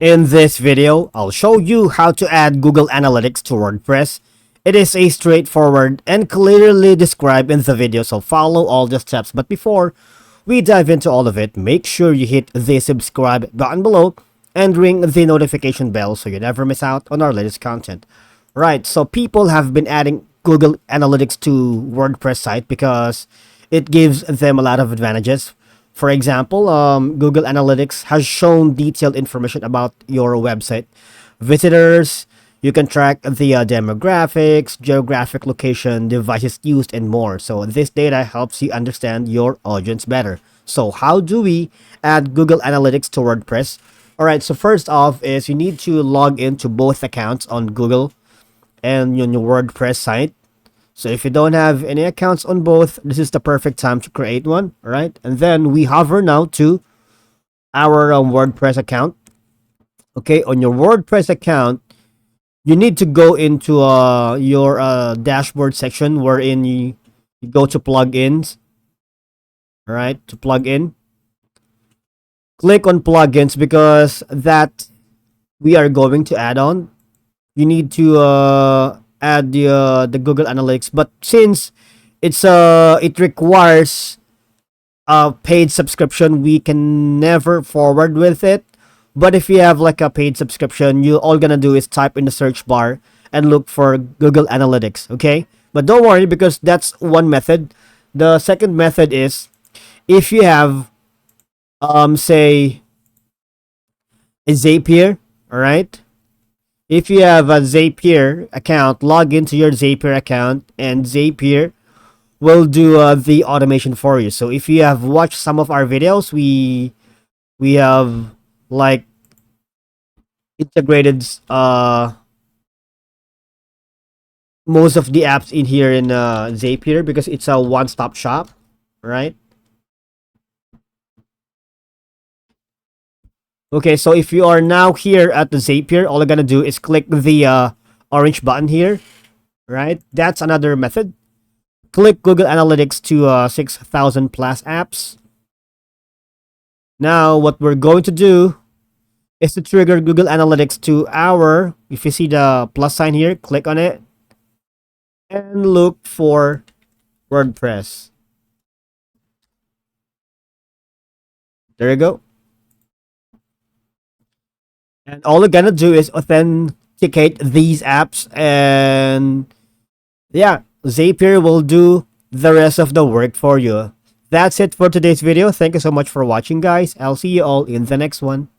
In this video, I'll show you how to add Google Analytics to WordPress. It is a straightforward and clearly described in the video, so follow all the steps. But before we dive into all of it, make sure you hit the subscribe button below and ring the notification bell so you never miss out on our latest content. Right, so people have been adding Google Analytics to WordPress site because it gives them a lot of advantages. For example, Google Analytics has shown detailed information about your website. Visitors, you can track the demographics, geographic location, devices used, and more. So this data helps you understand your audience better. So how do we add Google Analytics to WordPress? All right, so first off is you need to log into both accounts on Google and on your WordPress site. So if you don't have any accounts on both, this is the perfect time to create one. All right. And then we hover now to our WordPress account. Okay. On your WordPress account, you need to go into your dashboard section wherein you go to plugins. All right. To plug in. Click on plugins because that we are going to add on. You need to add the Google Analytics, but since it requires a paid subscription, we can never forward with it. But if you have like a paid subscription, you all gonna do is type in the search bar and look for Google Analytics. Okay, but don't worry because that's one method. The second method is if you have say a Zapier. All right. If you have a Zapier account, log into your Zapier account and Zapier will do the automation for you. So if you have watched some of our videos, we have like integrated most of the apps in here in Zapier because it's a one-stop shop, right? Okay, so if you are now here at the Zapier, all you're gonna do is click the orange button here, right? That's another method. Click Google Analytics to 6,000 plus apps. Now, what we're going to do is to trigger Google Analytics to our, if you see the plus sign here, click on it and look for WordPress. There you go. And all you're gonna do is authenticate these apps, and yeah, Zapier will do the rest of the work for you. That's it for today's video. Thank you so much for watching, guys. I'll see you all in the next one.